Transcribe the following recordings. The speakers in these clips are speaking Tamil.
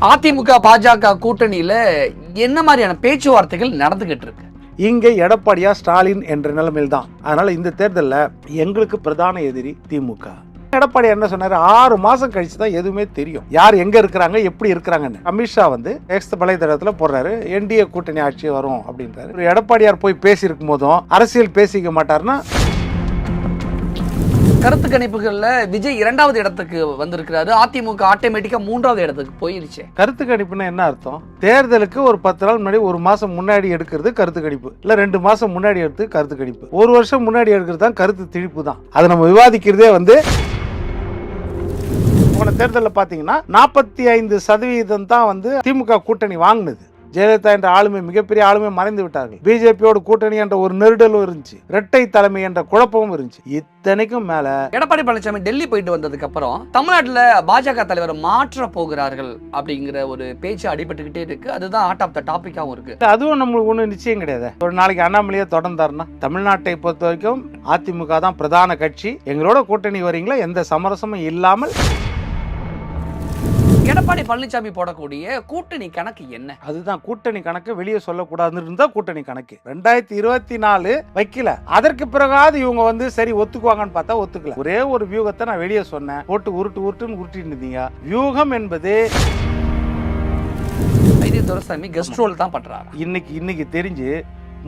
அதிமுக பாஜக கூட்டணியில என்ன மாதிரியான பேச்சுவார்த்தைகள் நடந்துகிட்டு இருக்கு? இங்கே எடப்பாடியா ஸ்டாலின் என்ற நிலைமையில் தான். அதனால இந்த தேர்தலில் எங்களுக்கு பிரதான எதிரி திமுக. எடப்பாடி என்ன சொன்னாரு, 6 மாசம் கழிச்சு தான் எதுவுமே தெரியும், யார் எங்க இருக்கிறாங்க எப்படி இருக்கிறாங்கன்னு. அமித்ஷா எக்ஸ் வலைதளத்துல போடுறாரு, என்டிஏ கூட்டணி ஆட்சி வரும் அப்படின்றாரு. எடப்பாடியார் போய் பேசி இருக்கும் போதும் அரசியல் பேசிக்க மாட்டாருன்னா, கருத்து கணிப்புகள்ல விஜய் 2வது இடத்துக்கு வந்திருக்கிறாரு, அதிமுக ஆட்டோமேட்டிக்கா 3வது இடத்துக்கு போயிருச்சு. கருத்து கணிப்புன்னா என்ன அர்த்தம்? தேர்தலுக்கு ஒரு 10 நாள் முன்னாடி, 1 மாசம் முன்னாடி எடுக்கிறது கருத்து கணிப்பு, இல்ல 2 மாசம் முன்னாடி எடுத்து கருத்து கணிப்பு, 1 வருஷம் முன்னாடி எடுக்கிறது தான் கருத்து திணிப்பு தான். அதை நம்ம விவாதிக்கிறதே போன தேர்தலில் பார்த்தீங்கன்னா 45% தான் திமுக கூட்டணி வாங்கினது. ஜெயலலிதா என்ற ஆளுமை, மிகப்பெரிய ஆளுமை மறைந்து விட்டார்கள். பிஜேபியோட கூட்டணி என்ற ஒரு நெருடலும் இருந்துச்சு, இரட்டை தலைமை என்ற குழப்பமும் இருந்துச்சு. இத்தனைக்கும் மேல எடப்பாடி பழனிசாமி டெல்லி போயிட்டு வந்ததுக்கு அப்புறம் தமிழ்நாட்டில் பாஜக தலைவர் மாற்ற போகிறார்கள் அப்படிங்கிற ஒரு பேச்சு அடிபட்டுக்கிட்டே இருக்கு. அதுதான் ஹார்ட் ஆஃப் த டாபிக்காவும் இருக்கு. அதுவும் நம்மளுக்கு ஒன்றும் நிச்சயம் கிடையாது. ஒரு நாளைக்கு அண்ணாமலையே தொடர்ந்தாருன்னா, தமிழ்நாட்டை பொறுத்த வரைக்கும் அதிமுக தான் பிரதான கட்சி. எங்களோட கூட்டணி வரீங்களா, எந்த சமரசமும் இல்லாமல். எடப்பாடி பழனிசாமி போடக்கூடிய கூட்டணி கணக்கு என்ன? அதுதான் கூட்டணி கணக்கு வெளியே சொல்லக்கூடாதுன்னு இருந்தா கூட்டணி கணக்கு. 2024 வைக்கல, அதற்கு பிறகாவது இவங்க சரி ஒத்துக்குவாங்கன்னு பார்த்தா ஒத்துக்கல. ஒரே ஒரு வியூகத்தை நான் வெளியே சொன்னேன், போட்டு உருட்டுன்னு உருட்டிட்டு இருந்தீங்க. வியூகம் என்பது துரைசாமி கெஸ்ட் ரோல் தான் பண்றாரு. இன்னைக்கு தெரிஞ்சு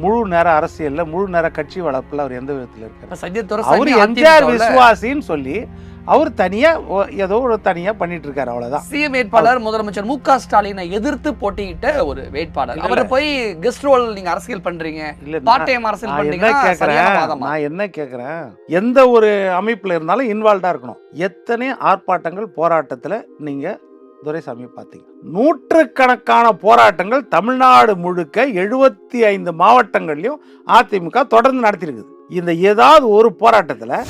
முழு நேர அரசியல்ல, முழு நேர கட்சி வளர்ப்புல அவர் எந்த விதத்துல இருக்காரு? அவர் எம்ஜிஆர் விசுவாசின்னு சொல்லி அவர் தனியா ஏதோ ஒரு தனியா பண்ணிட்டு இருக்காரு, அவ்வளவுதான். சிஎம் வேட்பாளர் முதலமைச்சர் மு.க. ஸ்டாலினை எதிர்த்து போட்டியிட்ட ஒரு வேட்பாளர். அவரை போய் கெஸ்ட் ரோல் நீங்க அரசியல் பண்றீங்க, பார்ட் டைம் அரசியல் பண்றீங்க. நான் என்ன கேக்குறேன், எந்த ஒரு அமைப்புல இருந்தாலும் இன்வால்வ்டா இருக்கணும். எத்தனை ஆர்ப்பாட்டங்கள் போராட்டத்துல நீங்க துரைசாமி பார்த்தீங்க? நூற்றுக்கணக்கான போராட்டங்கள் தமிழ்நாடு முழுக்க 75 மாவட்டங்கள்லயும் அதிமுக தொடர்ந்து நடத்திருக்குது. இந்த ஏதாவது ஒரு போராட்டத்துல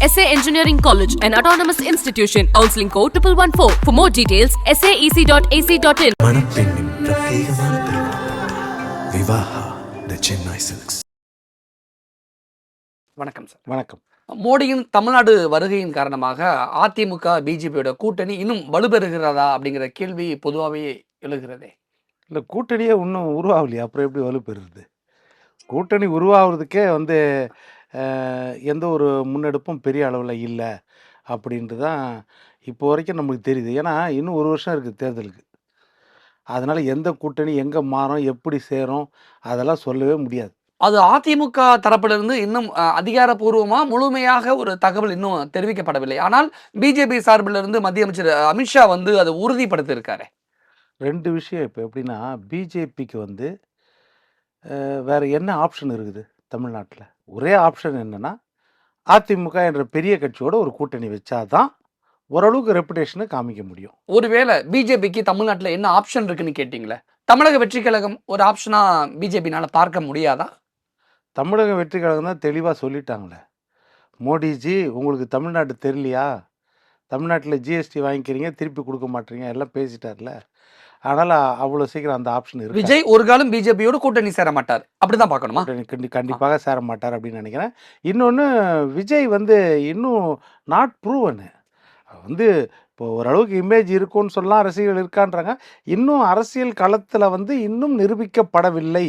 SA Engineering College, an autonomous institution. Counseling code 1114. For more details, saec.ac.in. மணப்பெண்ணின் பிரத்யேகமான திருமணம் விவாஹா தி சென்னை சில்க்ஸ். வணக்கம் சார். வணக்கம். மோடியின் தமிழ்நாடு வருகையின் காரணமாக அதிமுக பிஜேபியோட கூட்டணி இன்னும் வலுப்பெறுகிறதா அப்படிங்கிற கேள்வி பொதுவாகவே எழுகிறதே. இல்லை, கூட்டணியே இன்னும் உருவாகலையா, அப்புறம் எப்படி வலுப்பெறுறது? கூட்டணி உருவாகிறதுக்கே எந்த ஒரு முன்னெடுப்பும் பெரிய அளவில் இல்லை அப்படின்ட்டு தான் இப்போ வரைக்கும் நமக்கு தெரியுது. ஏன்னா இன்னும் 1 வருஷம் இருக்குது தேர்தலுக்கு. அதனால் எந்த கூட்டணி எங்கே மாறும், எப்படி சேரும், அதெல்லாம் சொல்லவே முடியாது. அது அதிமுக தரப்பிலிருந்து இன்னும் அதிகாரப்பூர்வமா முழுமையாக ஒரு தகவல் இன்னும் தெரிவிக்கப்படவில்லை. ஆனால் பிஜேபி சார்பிலிருந்து மத்திய அமைச்சர் அமித்ஷா அதை உறுதிப்படுத்தி இருக்காரு. 2 விஷயம். இப்போ எப்படின்னா, பிஜேபிக்கு வேற என்ன ஆப்ஷன் இருக்குது தமிழ்நாட்டில்? ஒரே ஆப்ஷன் என்னன்னா, அதிமுக என்ற பெரிய கட்சியோட ஒரு கூட்டணி வச்சாதான் ஓரளவுக்கு ரெப்புடேஷனை காமிக்க முடியும். ஒருவேளை பிஜேபிக்கு தமிழ்நாட்டில் என்ன ஆப்ஷன் இருக்குன்னு கேட்டீங்களே, தமிழக வெற்றி கழகம் ஒரு ஆப்ஷனா பிஜேபினால பார்க்க முடியாதா? தமிழக வெற்றி கழகம் தான் தெளிவாக சொல்லிட்டாங்களே, மோடிஜி உங்களுக்கு தமிழ்நாட்டு தெரியலையா, தமிழ்நாட்டில் ஜிஎஸ்டி வாங்கிக்கிறீங்க, திருப்பி கொடுக்க மாட்டீங்க, எல்லாம் பேசிட்டார்ல. அதனால் அவ்வளோ சீக்கிரம் அந்த ஆப்ஷன் இருக்கு. விஜய் ஒரு காலம் பிஜேபியோட கூட்டணி சேர மாட்டார், அப்படிதான் பார்க்கணுமா? கண்டிப்பாக சேர மாட்டார் அப்படின்னு நினைக்கிறேன். இன்னொன்று, விஜய் இன்னும் நாட் ப்ரூவனு. இப்போ ஓரளவுக்கு இமேஜ் இருக்குன்னு சொல்லலாம், ரசிகர்கள் இருக்கான்றாங்க. இன்னும் அரசியல் களத்தில் இன்னும் நிரூபிக்கப்படவில்லை.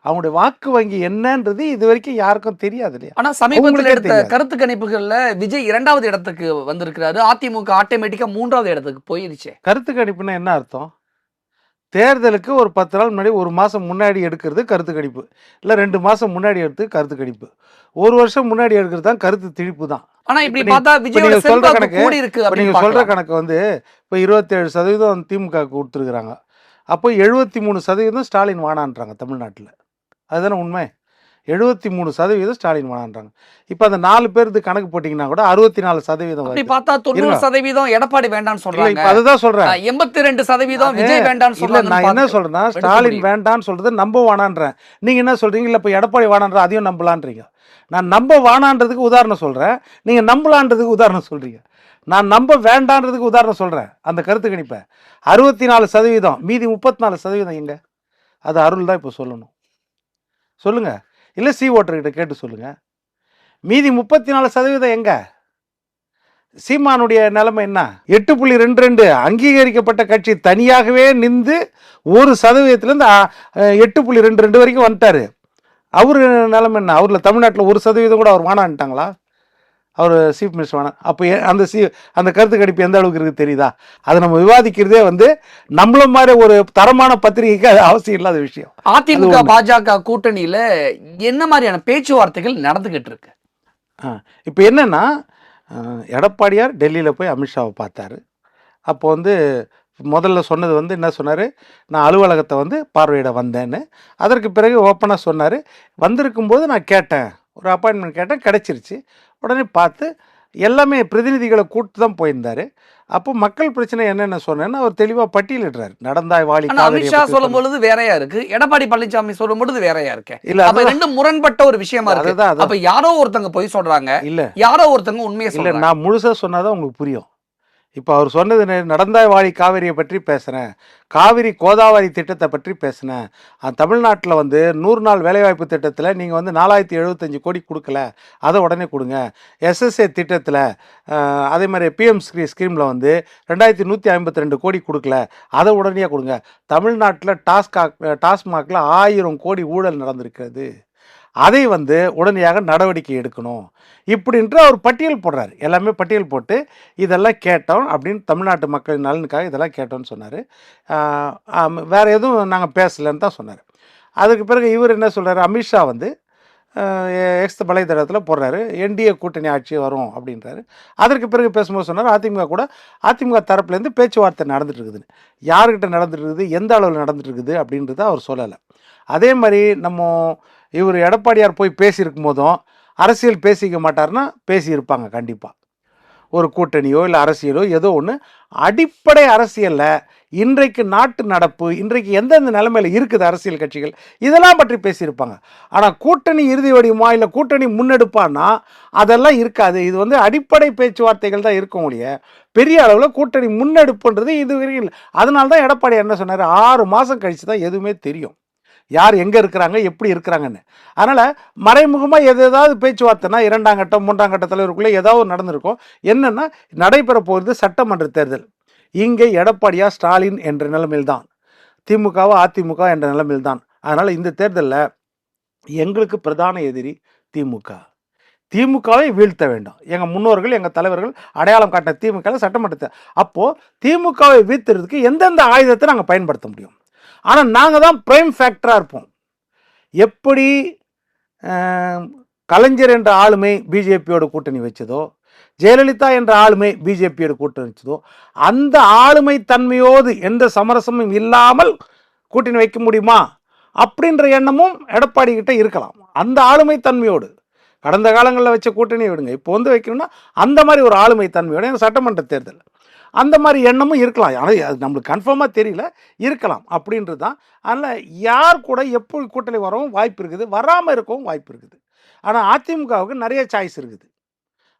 அவங்களுடைய வாக்கு வங்கி என்னன்றது இது வரைக்கும் யாருக்கும் தெரியாது இல்லையா? ஆனா சமீபத்தில் எடுத்த கருத்து கணிப்புகள்ல விஜய் 2வது இடத்துக்கு வந்திருக்கிறாரு, அதிமுக ஆட்டோமேட்டிக்கா 3வது இடத்துக்கு போயிருச்சு. கருத்து கணிப்புன்னா என்ன அர்த்தம்? தேர்தலுக்கு ஒரு 10 நாள் முன்னாடி, 1 மாசம் முன்னாடி எடுக்கிறது கருத்து கணிப்பு, இல்ல 2 மாசம் முன்னாடி எடுத்து கருத்து கணிப்பு, 1 வருஷம் முன்னாடி எடுக்கிறது தான் கருத்து திணிப்பு தான். ஆனா இப்படி பார்த்தா விஜயோட செல்வாக்கு கூடி இருக்கு. நீங்க சொல்ற கணக்கு இப்போ 27% திமுக கொடுத்துருக்காங்க. அப்போ 73% ஸ்டாலின் வானான்றாங்க தமிழ்நாட்டில். அதுதானே உண்மை? 73% ஸ்டாலின் வானான்றாங்க. இப்போ அந்த 4 பேருக்கு கணக்கு போட்டீங்கன்னா கூட 64% அப்படி பார்த்தா 90% எடப்பாடி வேண்டாம்னு சொல்றாங்க. அதுதான் சொல்றேன். 82% விஜய் வேண்டாம்னு சொல்றாங்க. நான் என்ன சொல்றேன்னா, ஸ்டாலின் வேண்டான்னு சொல்றது நம்ப வானான்றேன். நீங்க என்ன சொல்றீங்க, இல்ல இப்போ எடப்பாடி வானான்ற அதையும் நம்பலான்றீங்க. நான் நம்ப வானான்றதுக்கு உதாரணம் சொல்றேன், நீங்க நம்பலான்றதுக்கு உதாரணம் சொல்றீங்க. நான் நம்ப வேண்டான்றதுக்கு உதாரணம் சொல்றேன். அந்த கருத்து கணிப்பை 64%, மீதி 34% எங்க? அது அருள் தான் இப்போ சொல்லணும். சொல்லுங்க, இல்லை சி ஓட்டர்கிட்ட கேட்டு சொல்லுங்க. மீதி 34% எங்க? சீமானுடைய நிலைமை என்ன? 8.22 அங்கீகரிக்கப்பட்ட கட்சி தனியாகவே நின்று 1% 8.22 வரைக்கும் வந்துட்டாரு. அவரு நிலைமை என்ன? அவரில் தமிழ்நாட்டில் 1% கூட அவர் வேணான்ட்டாங்களா? அவர் சீஃப் மினிஸ்டர் வேணாம். அப்போ அந்த கருத்து கணிப்பு எந்த அளவுக்கு இருக்குது தெரியுதா? அதை நம்ம விவாதிக்கிறதே நம்மள மாதிரி ஒரு தரமான பத்திரிகைக்கு அது அவசியம் இல்லாத விஷயம். அதிமுக பாஜக கூட்டணியில என்ன மாதிரியான பேச்சுவார்த்தைகள் நடந்துகிட்டு இருக்கு? இப்போ என்னன்னா, எடப்பாடியார் டெல்லியில் போய் அமித்ஷாவை பார்த்தாரு. அப்போ முதல்ல சொன்னது என்ன சொன்னார்? நான் அலுவலகத்தை பார்வையிட வந்தேன்னு. அதற்கு பிறகு ஓப்பனாக சொன்னார். வந்திருக்கும்போது நான் கேட்டேன், ஒரு அப்பாயின்மெண்ட் கேட்டேன், கிடச்சிருச்சு. உடனே பார்த்து எல்லாமே பிரதிநிதிகளை கூட்டு தான் போயிருந்தார். அப்போ மக்கள் பிரச்சனை என்னென்ன சொன்னேன்னு அவர் தெளிவாக பட்டியலிடுறாரு. நடந்தாய் வாலி அமித்ஷா சொல்லும் பொழுது வேறையா இருக்கு, எடப்பாடி பழனிசாமி சொல்லும் பொழுது வேறையா இருக்கு. இல்ல, அப்ப ரெண்டும் முரண்பட்ட ஒரு விஷயமா இருக்கு. அப்ப யாரோ ஒருத்தங்க போய் சொல்றாங்க, இல்ல யாரோ ஒருத்தங்க உண்மையை சொல்றாங்க. நான் முழுசா சொன்னாதான் உங்களுக்கு புரியும். இப்போ அவர் சொன்னது நடந்தாய் வாழி காவிரியை பற்றி பேசுகிறேன், காவிரி கோதாவரி திட்டத்தை பற்றி பேசினேன். தமிழ்நாட்டில் 100 நாள் வேலைவாய்ப்பு திட்டத்தில் நீங்கள் 4075 கோடி கொடுக்கல, அதை உடனே கொடுங்க. எஸ்எஸ்ஏ திட்டத்தில் அதே மாதிரி பிஎம் ஸ்கீமில் 2152 கோடி கொடுக்கல, அதை உடனே கொடுங்க. தமிழ்நாட்டில் டாஸ்மாகில் 1000 கோடி ஊழல் நடந்திருக்கிறது, அதை உடனடியாக நடவடிக்கை எடுக்கணும் இப்படின்ட்டு அவர் பட்டியல் போடுறாரு. எல்லாமே பட்டியல் போட்டு இதெல்லாம் கேட்டோம் அப்படின்னு தமிழ்நாட்டு மக்களின் நலனுக்காக இதெல்லாம் கேட்டோம்னு சொன்னார். வேறு எதுவும் நாங்கள் பேசலைன்னு தான் சொன்னார். அதுக்கு பிறகு இவர் என்ன சொல்கிறார்? அமித்ஷா எக்ஸ் வலைதளத்தில் போடுறாரு, என்டிஏ கூட்டணி ஆட்சி வரும் அப்படின்றாரு. அதற்கு பிறகு பேசும்போது சொன்னார், அதிமுக தரப்புலேருந்து பேச்சுவார்த்தை நடந்துட்டு இருக்குதுன்னு. யார்கிட்ட நடந்துட்டு இருக்குது, எந்த அளவில் நடந்துட்டு இருக்குது அப்படின்றத அவர் சொல்லலை. அதே மாதிரி இவர் எடப்பாடியார் போய் பேசியிருக்கும் போதும் அரசியல் பேசிக்க மாட்டார்னா பேசியிருப்பாங்க கண்டிப்பாக. ஒரு கூட்டணியோ இல்லை அரசியலோ ஏதோ ஒன்று, அடிப்படை அரசியலில் இன்றைக்கு நாட்டு நடப்பு, இன்றைக்கு எந்தெந்த நிலைமையில் இருக்குது அரசியல் கட்சிகள், இதெல்லாம் பற்றி பேசியிருப்பாங்க. ஆனால் கூட்டணி இறுதி வடிவமா இல்லை கூட்டணி முன்னெடுப்பான்னா அதெல்லாம் இருக்காது. இது அடிப்படை பேச்சுவார்த்தைகள் தான் இருக்கும் ஒழிய பெரிய அளவில் கூட்டணி முன்னெடுப்புன்றது இது வரைக்கும் இல்லை. அதனால தான் எடப்பாடி என்ன சொன்னார், 6 மாதம் கழித்து தான் எதுவுமே தெரியும், யார் எங்கே இருக்கிறாங்க எப்படி இருக்கிறாங்கன்னு. அதனால் மறைமுகமாக ஏதாவது பேச்சுவார்த்தைனா 2ஆம் கட்டம் 3ஆம் கட்ட தலைவருக்குள்ளே ஏதாவது நடந்திருக்கும். என்னென்னா, நடைபெற போகிறது சட்டமன்ற தேர்தல். இங்கே எடப்பாடியா ஸ்டாலின் என்ற நிலைமையில் தான், திமுகவா அதிமுக என்ற நிலைமையில் தான். அதனால் இந்த தேர்தலில் எங்களுக்கு பிரதான எதிரி திமுகவை வீழ்த்த வேண்டும். எங்கள் முன்னோர்கள் எங்கள் தலைவர்கள் அடையாளம் காட்டின திமுக சட்டமன்றத்தை, அப்போது திமுகவை வீழ்த்துறதுக்கு எந்தெந்த ஆயுதத்தை நாங்கள் பயன்படுத்த முடியும்? ஆனால் நாங்கள் தான் பிரைம் ஃபேக்டராக இருப்போம். எப்படி கலைஞர் என்ற ஆளுமை பிஜேபியோட கூட்டணி வச்சதோ, ஜெயலலிதா என்ற ஆளுமை பிஜேபியோட கூட்டணி வச்சதோ, அந்த ஆளுமை தன்மையோடு எந்த சமரசமும் இல்லாமல் கூட்டணி வைக்க முடியுமா அப்படின்ற எண்ணமும் எடப்பாடி கிட்ட இருக்கலாம். அந்த ஆளுமை தன்மையோடு கடந்த காலங்களில் வச்ச கூட்டணியை விடுங்க, இப்போ வைக்கணும்னா அந்த மாதிரி ஒரு ஆளுமை தன்மையோட சட்டமன்ற தேர்தல் அந்த மாதிரி எண்ணமும் இருக்கலாம். ஆனால் அது நம்மளுக்கு கன்ஃபார்மாக தெரியல, இருக்கலாம் அப்படின்றது தான். அதனால் யார் கூட எப்போ கூட்டணி வரவும் வாய்ப்பு இருக்குது, வராமல் இருக்கவும் வாய்ப்பு இருக்குது. ஆனால் அதிமுகவுக்கு நிறைய சாய்ஸ் இருக்குது.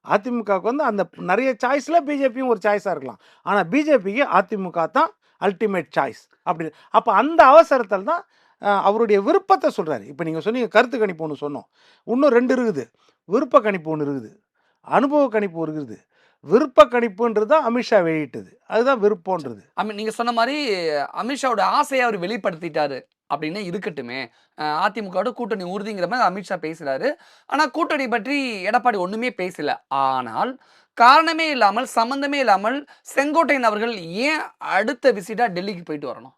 அதிமுகவுக்கு அந்த நிறைய சாய்ஸில் பிஜேபியும் ஒரு சாய்ஸாக இருக்கலாம். ஆனால் பிஜேபிக்கு அதிமுக தான் அல்டிமேட் சாய்ஸ் அப்படி. அப்போ அந்த அவசரத்தில் தான் அவருடைய விருப்பத்தை சொல்கிறாரு. இப்போ நீங்கள் சொன்னீங்க கருத்து கணிப்பு ஒன்று சொன்னோம், இன்னும் 2 இருக்குது. விருப்ப கணிப்பு ஒன்று இருக்குது, அனுபவ கணிப்பு இருக்குது. விருப்ப கணிப்புன்றது தான் அமித்ஷா வெளியிட்டது, அதுதான் விருப்பம்ன்றது. நீங்க சொன்ன மாதிரி அமித்ஷாவோட ஆசையை அவர் வெளிப்படுத்திட்டாரு அப்படின்னு இருக்கட்டுமே. அதிமுகவோட கூட்டணி உறுதிங்கிற மாதிரி அமித்ஷா பேசுறாரு. ஆனா கூட்டணி பற்றி எடப்பாடி ஒண்ணுமே பேசல. ஆனால் காரணமே இல்லாமல் சம்பந்தமே இல்லாமல் செங்கோட்டையன் அவர்கள் ஏன் அடுத்த விசிட்டா டெல்லிக்கு போயிட்டு வரணும்?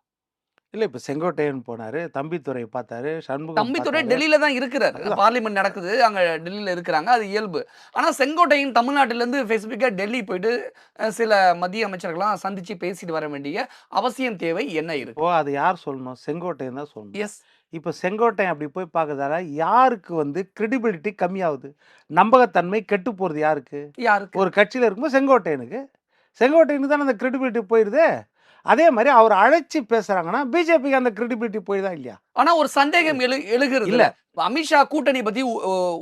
இல்லை, இப்போ செங்கோட்டையன் போனார், தம்பித்துறை பார்த்தாரு, சண்முகம். தம்பித்துறை டெல்லியில தான் இருக்கிறார், பார்லிமெண்ட் நடக்குது, அங்கே டெல்லியில் இருக்கிறாங்க, அது இயல்பு. ஆனால் செங்கோட்டையன் தமிழ்நாட்டிலேருந்து ஸ்பெசிஃபிக்காக டெல்லி போயிட்டு சில மத்திய அமைச்சர்கள்லாம் சந்திச்சு பேசிட்டு வர வேண்டிய அவசியம் தேவை என்ன இருக்கு? அது யார் சொல்லணும்? செங்கோட்டையன் தான் சொல்லணும். எஸ். இப்போ செங்கோட்டையன் அப்படி போய் பார்க்கறதால யாருக்கு கிரெடிபிலிட்டி கம்மியாகுது, நம்பகத்தன்மை கெட்டு போகிறது யாருக்கு? ஒரு கட்சியில் இருக்கும்போது செங்கோட்டையனுக்கு தானே அந்த கிரெடிபிலிட்டி போயிடுது. அதே மாதிரி அவர் அழைச்சி பேசுறாங்கன்னா பிஜேபிக்கு அந்த கிரெடிபிலிட்டி போய்தான் இல்லையா? ஆனா ஒரு சந்தேகம் எழுகிறது இல்ல. அமித்ஷா கூட்டணி பத்தி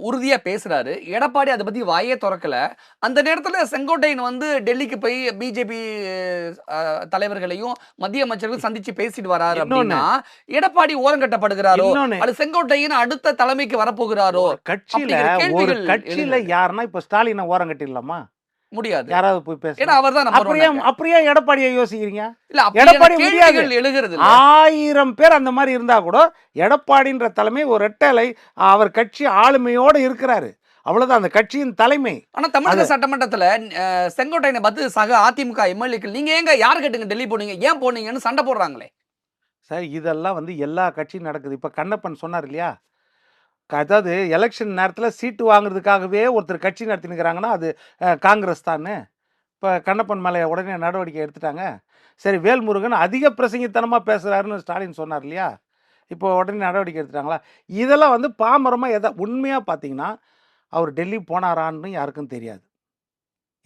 உறுதியா பேசுறாரு, எடப்பாடி அதை பத்தி வாயே திறக்கல. அந்த நேரத்துல செங்கோட்டையன் டெல்லிக்கு போய் பிஜேபி தலைவர்களையும் மத்திய அமைச்சர்களும் சந்திச்சு பேசிட்டு வராரு அப்படின்னா எடப்பாடி ஓரங்கட்டப்படுகிறாரோ, அது செங்கோட்டையன் அடுத்த தலைமைக்கு வரப்போகிறாரோ? கட்சியில யாருன்னா இப்ப ஸ்டாலினை ஓரங்கட்டிடலாமா? முடியாது. யாராவது போய் ஏன்னா பேச அவர் தான் நம்பர் அப்படியே 1. அப்படியே எடப்பாடியை யோசிக்கிறீங்க? இல்ல எடப்பாடி அப்படியே முடியாது. கேள்விகள் எழுகிறது இல்ல. 1000 பேர் அந்த மாதிரி இருந்தா கூட எடப்பாடின்ற தலைமை ஒரு ரெட்டலை, அவர் கட்சி ஆளுமையோடு இருக்கிறாரு, அவ்வளவுதான் அந்த கட்சியின் தலைமை. ஆனா தமிழக சட்டமன்றத்துல செங்கோட்டையனை பார்த்து சக அதிமுக எம்எல்ஏக்கள் நீங்க ஏங்க யார் கேட்டுங்க டெல்லி போனீங்க, ஏன் போனீங்கன்னு சண்டை போடுறாங்களே. சார் இதெல்லாம் வந்து எல்லா கட்சியும் நடக்குது. இப்போ கண்ணப்பன் சொன்னார் இல்லையா, அதாவது எலெக்ஷன் நேரத்தில் சீட்டு வாங்குறதுக்காகவே ஒருத்தர் கட்சி நடத்தினுக்கிறாங்கன்னா அது காங்கிரஸ் தானே. இப்போ கண்ணப்பன் மேலே உடனே நடவடிக்கை எடுத்துட்டாங்க. சரி, வேல்முருகன் அதிக பிரசங்கித்தனமாக பேசுகிறாருன்னு ஸ்டாலின் சொன்னார் இல்லையா, இப்போ உடனே நடவடிக்கை எடுத்துட்டாங்களா? இதெல்லாம் வந்து பாமரமாக உண்மையாக பார்த்தீங்கன்னா அவர் டெல்லி போனாரான்னு யாருக்கும் தெரியாது.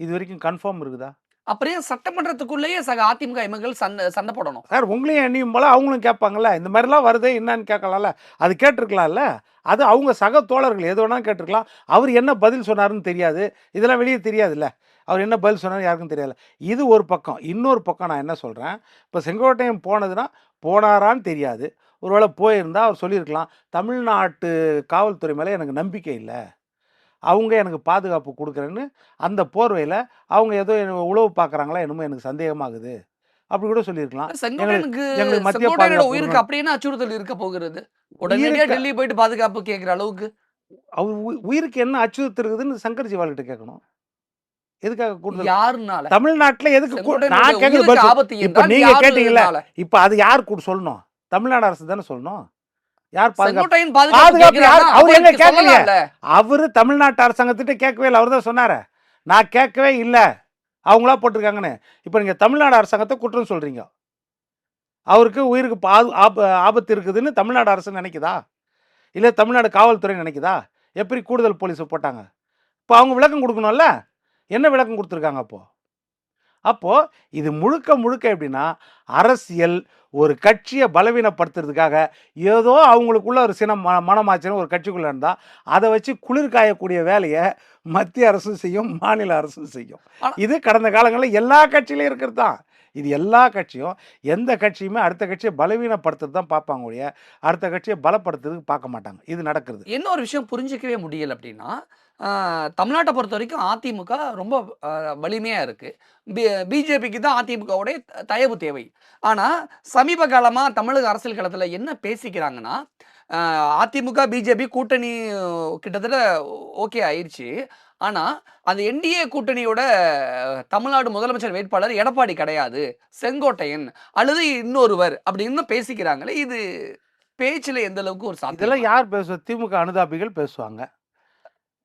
இது வரைக்கும் கன்ஃபார்ம் இருக்குதா? அப்படியே சட்டமன்றத்துக்குள்ளேயே சக அதிமுக எம்எல்ஏக்கள் சண்டை போடணும். சார் உங்களையும் எண்ணியும் போல அவங்களும் கேட்பாங்கல்ல, இந்த மாதிரிலாம் வருது என்னன்னு கேட்கலாம்ல, அது கேட்டிருக்கலாம்ல. அது அவங்க சக தோழர்கள் எது வேணாலும் கேட்டிருக்கலாம். அவர் என்ன பதில் சொன்னாருன்னு தெரியாது, இதெல்லாம் வெளியே தெரியாதுல்ல. அவர் என்ன பதில் சொன்னார் யாருக்கும் தெரியாது. இது ஒரு பக்கம். இன்னொரு பக்கம் நான் என்ன சொல்கிறேன், இப்போ செங்கோட்டையன் போனதுன்னா போனாரான்னு தெரியாது. ஒருவேளை போயிருந்தால் அவர் சொல்லியிருக்கலாம், தமிழ்நாட்டு காவல்துறை மேலே எனக்கு நம்பிக்கை இல்லை, அவங்க எனக்கு பாதுகாப்பு கொடுக்குறேன்னு அந்த போர்வையில் அவங்க ஏதோ உளவு பார்க்குறாங்களா என்னமோ எனக்கு சந்தேகமாகுது அப்படி கூட சொல்லியிருக்கலாம். எங்களுக்கு மத்திய செங்கோட்டையனோட உயிருக்கு அப்படியே அச்சுறுத்தல் இருக்க போகிறது. உடனடியாக டெல்லி போயிட்டு பாதுகாப்பு கேட்குற அளவுக்கு அவர் உயிருக்கு என்ன அச்சுறுத்தல் இருக்குதுன்னு சங்கர் ஜிவால்கிட்ட கேட்கணும். எதுக்காக கூடுதல் யாருனால தமிழ்நாட்டில் எதுக்கு நான் செங்கோட்டையனுடைய ஆபத்து இப்போ என்றால் நீங்க கேட்டீங்கல்ல, யாருனால? இப்போ அது யார் கூட சொல்லணும்? தமிழ்நாடு அரசு தானே சொல்லணும். யார் பாதுகாப்பு செங்கோட்டையன் பாதுகாப்பு பாதுகாப்பு யார்? அவர் எங்க அவருக்கு கேட்கலையே. சொல்லலாம்ல. அவரு தமிழ்நாட்டு அரசாங்கத்திட்ட கேட்கவே இல்லை. அவர் தான் சொன்னாரு, நான் கேட்கவே இல்லை, அவங்களா போட்டிருக்காங்கன்னு. இப்போ நீங்கள் தமிழ்நாடு அரசாங்கத்தை குற்றம் சொல்றீங்க. அவருக்கு உயிருக்கு ஆபத்து இருக்குதுன்னு தமிழ்நாடு அரசு நினைக்குதா, இல்லை தமிழ்நாடு காவல்துறை நினைக்குதா? எப்படி கூடுதல் போலீஸை போட்டாங்க? இப்போ அவங்க விளக்கம் கொடுக்கணும்ல. என்ன விளக்கம் கொடுத்துருக்காங்க? அப்போது இது முழுக்க முழுக்க எப்படின்னா அரசியல், ஒரு கட்சியை பலவீனப்படுத்துறதுக்காக ஏதோ அவங்களுக்குள்ள ஒரு சின்ன மனமாச்சனை ஒரு கட்சிக்குள்ளே இருந்தால் அதை வச்சு குளிர் காயக்கூடிய வேலையை மத்திய அரசும் செய்யும், மாநில அரசும் செய்யும். இது கடந்த காலங்களில் எல்லா கட்சியிலையும் இருக்கிறது தான். இது எல்லா கட்சியும் எந்த கட்சியுமே அடுத்த கட்சியை பலவீனப்படுத்துறது தான் பார்ப்பாங்க ஒழிய அடுத்த கட்சியை பலப்படுத்துறதுக்கு பார்க்க மாட்டாங்க. இது நடக்கிறது. என்ன ஒரு விஷயம் புரிஞ்சிக்கவே முடியல அப்படின்னா, தமிழ்நாட்டை பொறுத்த வரைக்கும் அதிமுக ரொம்ப வலிமையாக இருக்குது. பிஜேபிக்கு தான் அதிமுகவுடைய தயவு தேவை. ஆனால் சமீப காலமாக தமிழக அரசியல் களத்தில் என்ன பேசிக்கிறாங்கன்னா, அதிமுக பிஜேபி கூட்டணி கிட்டத்தட்ட ஓகே ஆயிடுச்சு. ஆனால் அந்த என்டிஏ கூட்டணியோட தமிழ்நாடு முதலமைச்சர் வேட்பாளர் எடப்பாடி கிடையாது, செங்கோட்டையன் அல்லது இன்னொருவர் அப்படின்னு பேசிக்கிறாங்களே. இது பேச்சில் எந்த அளவுக்கு ஒரு சாத்தியம்? இதெல்லாம் யார் பேசுவது? திமுக அனுதாபிகள் பேசுவாங்க.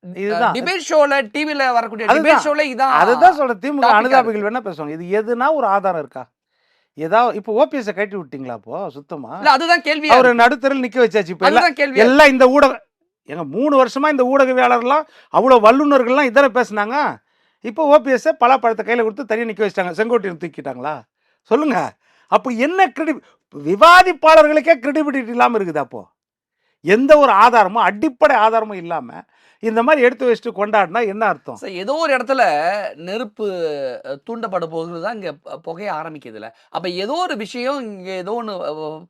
இதுதான் டிபேட் ஷோல டிவில வரக்கூடிய டிபேட் ஷோல இதான் அதுதான் சொல்ற. திமுக அனுதாபிகள் வேணா பேசுவாங்க. இது எதுனா ஒரு ஆதாரம் இருக்கா? ஏதாவது இப்போ ஓபிஎஸ் கட்டி விட்டீங்களா? அப்போ சுத்தமா இல்ல, அதுதான் கேள்வி. அவர் நடுத்தரில் நிக்க வச்சாச்சு. இப்போ கேள்வி எல்லாம் இந்த ஊடகம் எங்க 3 வருஷமா இந்த ஊடகவியாளர்லாம் அவ்வளோ வல்லுநர்கள்லாம் இதான பேசுனாங்க. இப்போ ஓபிஎஸ் பல பழத்தை கையில் கொடுத்து தனியாக நிற்க வச்சிட்டாங்க. செங்கோட்டையன் தூக்கிட்டாங்களா? சொல்லுங்க. அப்போ என்ன விவாதிப்பாளர்களுக்கே கிரெடிபிலிட்டி இல்லாமல் இருக்குது. அப்போ எந்த ஒரு ஆதாரமும் அடிப்படை ஆதாரமும் இல்லாமல் இந்த மாதிரி எடுத்து வச்சுட்டு கொண்டாடினா என்ன அர்த்தம்? ஏதோ ஒரு இடத்துல நெருப்பு தூண்டப்பட போகுது தான் இங்கே புகைய ஆரம்பிக்குதுல. அப்போ ஏதோ ஒரு விஷயம் இங்கே ஏதோ ஒன்று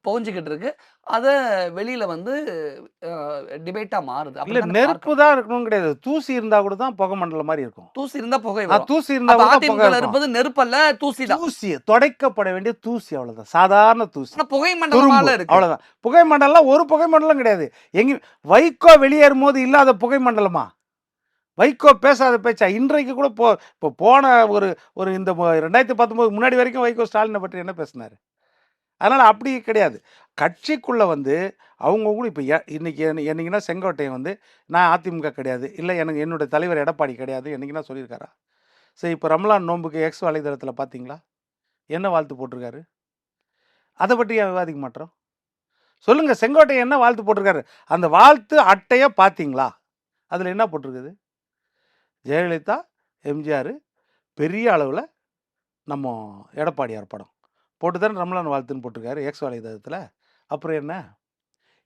புகஞ்சிக்கிட்டு இருக்கு. அதை வெளியில வந்து டிபேட்டா மாறுது. இல்ல நெருப்பு தான் இருக்கணும் கிடையாது. தூசி இருந்தா கூட தான் புகை மண்டலம் மாதிரி இருக்கும். தூசி இருந்தா புகை, தூசி இருந்தா அதிமுக இருப்பது நெருப்பல்ல, தூசி தான். தூசி துடைக்கப்பட வேண்டிய தூசி, அவ்வளவுதான். சாதாரண தூசி. புகை மண்டலமால இருக்கு, அவ்வளவுதான். புகை மண்டலம் ஒரு புகை மண்டலம் கிடையாது. எங்க வைகோ வெளியேறும் போது இல்லாத புகை மண்டலமா? வைகோ பேசாத பேச்சா? இன்றைக்கு கூட இப்போ போன ஒரு இந்த 2019 முன்னாடி வரைக்கும் வைகோ ஸ்டாலினை பற்றி என்ன பேசினாரு? அதனால் அப்படி கிடையாது. கட்சிக்குள்ளே வந்து அவங்க கூட இப்போ இன்றைக்கி என்னைக்குன்னா செங்கோட்டையன் வந்து நான் அதிமுக கிடையாது, இல்லை எனக்கு என்னுடைய தலைவர் எடப்பாடி கிடையாது என்னைக்குன்னா சொல்லியிருக்காரா? சரி, இப்போ ரம்லான் நோன்புக்கு எக்ஸ் வலைதளத்தில் பார்த்தீங்களா என்ன வாழ்த்து போட்டிருக்காரு? அதை பற்றி ஏன் விவாதிக்க மாட்டோம்? சொல்லுங்கள். செங்கோட்டையன் என்ன வாழ்த்து போட்டிருக்காரு? அந்த வாழ்த்து அட்டையை பார்த்தீங்களா? அதில் என்ன போட்டிருக்குது? ஜெயலலிதா, எம்ஜிஆர், பெரிய அளவில் நம்ம எடப்பாடியார் படம் போட்டு தானே ரம்லான் வாழ்த்துன்னு போட்டிருக்காரு எக்ஸ் வலைதளத்தில். அப்புறம் என்ன?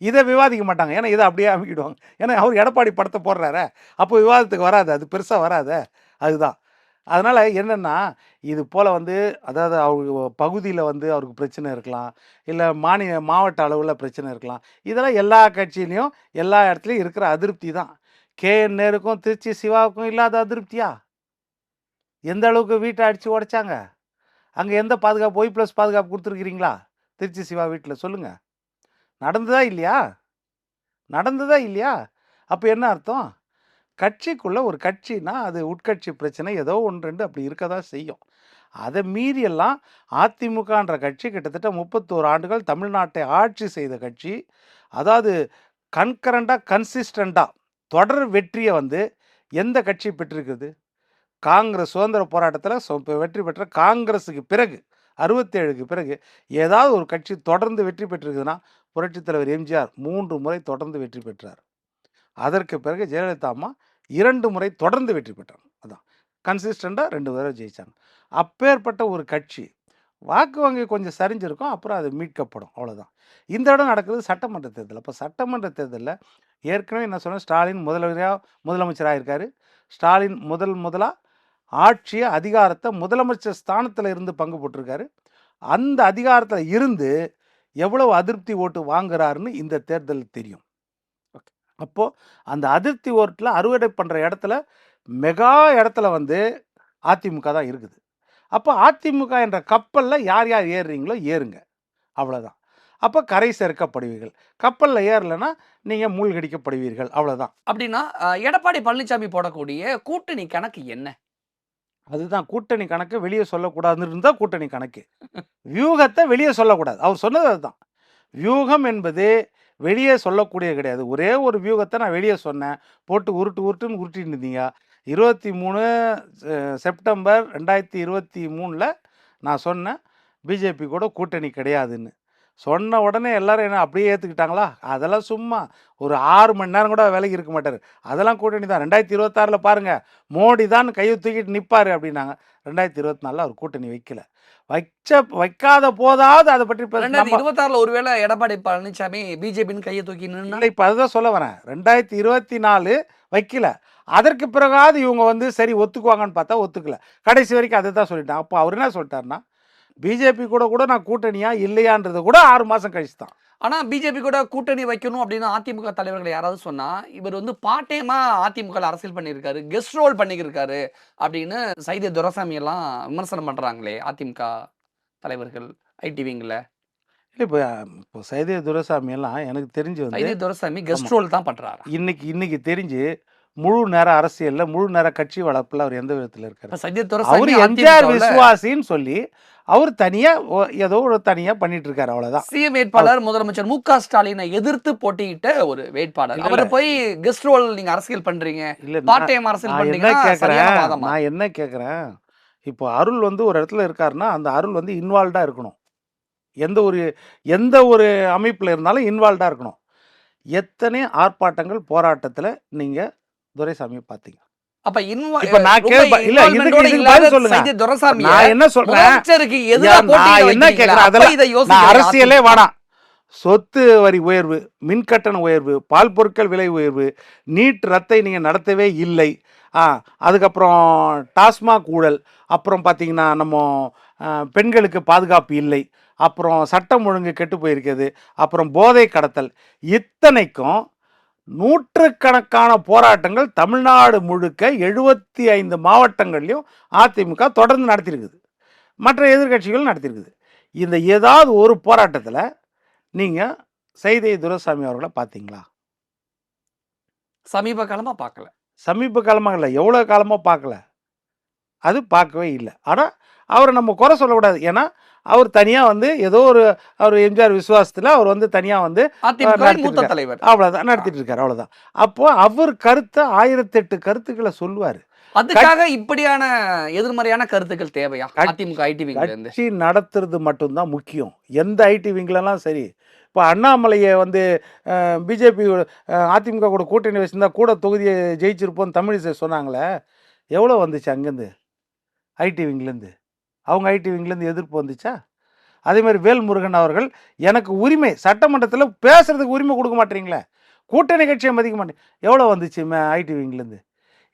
இதை விவாதிக்க மாட்டாங்க. ஏன்னா இதை அப்படியே அமைக்கிடுவாங்க. ஏன்னா அவர் எடப்பாடி படத்தை போடுறாரு, அப்போ விவாதத்துக்கு வராது, அது பெருசாக வராது. அதுதான். அதனால் என்னென்னா இது போல் வந்து அதாவது அவங்க பகுதியில் வந்து அவருக்கு பிரச்சனை இருக்கலாம், இல்லை மாவட்ட அளவில் பிரச்சனை இருக்கலாம். இதெல்லாம் எல்லா கட்சியிலையும் எல்லா இடத்துலையும் இருக்கிற அதிருப்தி தான். KN நேருக்கும் திருச்சி சிவாவுக்கும் இல்லாத அதிருப்தியா? எந்த அளவுக்கு வீட்டை அடித்து உடைச்சாங்க? அங்கே எந்த பாதுகாப்பு ஒய்+ பாதுகாப்பு கொடுத்துருக்கிறீங்களா திருச்சி சிவா வீட்டில்? சொல்லுங்கள். நடந்ததா இல்லையா? நடந்ததா இல்லையா? அப்போ என்ன அர்த்தம்? கட்சிக்குள்ளே ஒரு கட்சினா அது உட்கட்சி பிரச்சனை ஏதோ 1, 2 அப்படி இருக்க தான் செய்யும். அதை மீறியெல்லாம் அதிமுகன்ற கட்சி கிட்டத்தட்ட 31 ஆண்டுகள் தமிழ்நாட்டை ஆட்சி செய்த கட்சி. அதாவது கன்கரண்டாக கன்சிஸ்டண்ட்டாக தொடர் வெற்றியை வந்து எந்த கட்சி பெற்றிருக்குது? காங்கிரஸ் சுதந்திர போராட்டத்தில் வெற்றி பெற்ற காங்கிரஸுக்கு பிறகு 67க்கு பிறகு ஏதாவது ஒரு கட்சி தொடர்ந்து வெற்றி பெற்றிருக்குதுன்னா புரட்சித் தலைவர் எம்ஜிஆர் 3 முறை தொடர்ந்து வெற்றி பெற்றார். அதற்கு பிறகு ஜெயலலிதா அம்மா 2 முறை தொடர்ந்து வெற்றி பெற்றாங்க. அதான் கன்சிஸ்டண்ட்டாக 2 தடவை ஜெயித்தாங்க. அப்பேற்பட்ட ஒரு கட்சி வாக்கு வங்கி கொஞ்சம் சரிஞ்சிருக்கும், அப்புறம் அது மீட்கப்படும், அவ்வளோதான். இந்த இடம் நடக்குது சட்டமன்ற தேர்தல். அப்போ சட்டமன்ற தேர்தலில் ஏற்கனவே என்ன சொன்னேன், ஸ்டாலின் முதலமைச்சராக இருக்கார். ஸ்டாலின் முதலாக ஆட்சியை அதிகாரத்தை முதலமைச்சர் ஸ்தானத்தில் இருந்து பங்கு போட்டிருக்காரு. அந்த அதிகாரத்தில் இருந்து எவ்வளவு அதிருப்தி ஓட்டு வாங்குறாருன்னு இந்த தேர்தல் தெரியும். அப்போது அந்த அதிருப்தி ஓட்டில் அறுவடை பண்ணுற இடத்துல மெகா இடத்துல வந்து அதிமுக தான் இருக்குது. அப்போ அதிமுக என்ற கப்பலில் யார் யார் ஏறுறீங்களோ ஏறுங்க, அவ்வளோதான். அப்போ கரை சேர்க்கப்படுவீர்கள். கப்பலில் ஏறலைன்னா நீங்கள் மூழ்கடிக்கப்படுவீர்கள், அவ்வளோதான். அப்படின்னா எடப்பாடி பழனிசாமி போடக்கூடிய கூட்டணி கணக்கு என்ன? அதுதான் கூட்டணி கணக்கு வெளியே சொல்லக்கூடாதுன்னு இருந்தால் கூட்டணி கணக்கு. வியூகத்தை வெளியே சொல்லக்கூடாது. அவர் சொன்னது அதுதான். வியூகம் என்பது வெளியே சொல்லக்கூடியது கிடையாது. ஒரே ஒரு வியூகத்தை நான் வெளியே சொன்னேன், போட்டு உருட்டுன்னு உருட்டின்னு இருந்தீங்க. 23 செப்டம்பர் 2023 நான் சொன்னேன் பிஜேபி கூட கூட்டணி கிடையாதுன்னு. சொன்ன உடனே எல்லாரும் என்ன அப்படியே ஏற்றுக்கிட்டாங்களா? அதெல்லாம் சும்மா ஒரு 6 மணி நேரம் கூட வேலைக்கு இருக்க மாட்டார். அதெல்லாம் கூட்டணி தான். 2026 பாருங்கள், மோடி தான் கையை தூக்கிட்டு நிற்பார் அப்படின்னாங்க. 2024 அவர் கூட்டணி வைக்காத போதாவது அதை பற்றி 2026 ஒருவேளை எடப்பாடி பழனிசாமி பிஜேபின்னு கையை தூக்கி நின்று இப்போ அதுதான் சொல்ல வரேன். 2024 வைக்கல. அதற்கு பிறகாவது இவங்க வந்து சரி ஒத்துக்குவாங்கன்னு பார்த்தா ஒத்துக்கல. கடைசி வரைக்கும் அதை தான் சொல்லிட்டான். அப்போ அவர் என்ன சொல்லிட்டாருன்னா, பிஜேபி கூட நான் கூட்டணியா இல்லையான்றது கூட 6 மாதம் கழிச்சு தான். ஆனால் பிஜேபி கூட கூட்டணி வைக்கணும் அப்படின்னு அதிமுக தலைவர்கள் யாராவது சொன்னால், இவர் வந்து பார்ட்-டைமா அதிமுக அரசியல் பண்ணியிருக்காரு, கெஸ்ட் ரோல் பண்ணியிருக்காரு அப்படின்னு சைதை துரைசாமி எல்லாம் விமர்சனம் பண்ணுறாங்களே அதிமுக தலைவர்கள் ஐடிவிங்கில். இல்லை இப்போ சைதை துரைசாமி எல்லாம் எனக்கு தெரிஞ்சு வந்து சைதை துரைசாமி கெஸ்ட் ரோல் தான் பண்ணுறாரு. இன்னைக்கு தெரிஞ்சு முழு நேர அரசியல்ல முழு நேர கட்சி வளர்ப்புல அவர் எந்த விதத்தில் இருக்காரு? சைதை அவர் துரைசாமி எம்ஜிஆர் விசுவாசின்னு சொல்லி அவர் தனியா ஏதோ ஒரு தனியா பண்ணிட்டு இருக்காரு, அவ்வளவுதான். சிஎம் வேட்பாளர் முதலமைச்சர் மு.க. ஸ்டாலினை எதிர்த்து போட்டியிட்ட ஒரு வேட்பாளர். அவர் போய் கெஸ்ட் ரோல் நீங்க அரசியல் பண்றீங்க, இல்ல பார்ட் டைம் அரசியல் பண்றீங்க. நான் என்ன கேட்குறேன், இப்போ அருள் வந்து ஒரு இடத்துல இருக்காருன்னா அந்த அருள் வந்து இன்வால்வ்டா இருக்கணும். எந்த ஒரு அமைப்புல இருந்தாலும் இன்வால்வ்டா இருக்கணும். எத்தனை ஆர்ப்பாட்டங்கள் போராட்டத்துல நீங்க துரைசாமியை பார்த்தீங்க? அப்ப இப்ப நான் இல்ல இதுக்கு பதில் சொல்லுங்க. நான் என்ன சொல்றேன், நான் என்ன கேட்கிறேன், அதெல்லாம் அரசியலே வேணாம். சொத்து வரி உயர்வு, மின்கட்டண உயர்வு, பால் பொருட்கள் விலை உயர்வு, நீட் ரத்தை நீங்கள் நடத்தவே இல்லை. அதுக்கப்புறம் டாஸ்மாக் ஊழல், அப்புறம் பார்த்தீங்கன்னா நம்ம பெண்களுக்கு பாதுகாப்பு இல்லை, அப்புறம் சட்டம் ஒழுங்கு கெட்டு போயிருக்கிறது, அப்புறம் போதை கடத்தல், இத்தனைக்கும் நூற்றுக்கணக்கான போராட்டங்கள் தமிழ்நாடு முழுக்க 75 மாவட்டங்கள்லையும் அதிமுக தொடர்ந்து நடத்தியிருக்குது. மற்ற எதிர்கட்சிகளும் நடத்தியிருக்குது. இந்த ஏதாவது ஒரு போராட்டத்தில் நீங்கள் சைதை துரைசாமி அவர்களை பார்த்தீங்களா? சமீப காலமாக பார்க்கல. சமீப காலமாக இல்லை, எவ்வளோ காலமாக பார்க்கல, அது பார்க்கவே இல்லை. ஆனால் அவரை நம்ம குறை சொல்லக்கூடாது. ஏன்னா அவர் தனியாக வந்து ஏதோ அவர் எம்ஜிஆர் விசுவாசத்தில் அவர் வந்து தனியாக வந்து தலைவர் அவ்வளோதான் நடத்திட்டு இருக்காரு, அவ்வளோதான். அப்போ அவர் கருத்தை 1008 கருத்துக்களை சொல்லுவார். அதுக்காக இப்படியான எதிர்மறையான கருத்துக்கள் தேவையா? அதிமுக ஐடி விங்ல கட்சி நடத்துறது மட்டும்தான் முக்கியம். எந்த ஐடி விங்லலாம் சரி. இப்போ அண்ணாமலையை வந்து பிஜேபி அதிமுக கூட கூட்டணி வச்சுருந்தா கூட தொகுதியை ஜெயிச்சிருப்போம் தமிழிசை சொன்னாங்களே, எவ்வளோ வந்துச்சு அங்கேருந்து ஐடி விங்லேருந்து? அவங்க ஐடி விங்லேருந்து எதிர்ப்பு வந்துச்சா? அதே மாதிரி வேல்முருகன் அவர்கள் எனக்கு உரிமை, சட்டமன்றத்தில் பேசுறதுக்கு உரிமை கொடுக்க மாட்டீங்களே, கூட்டணி கட்சியை மதிக்க மாட்டேங்க, எவ்வளோ வந்துச்சு ஐடி விங்லேருந்து?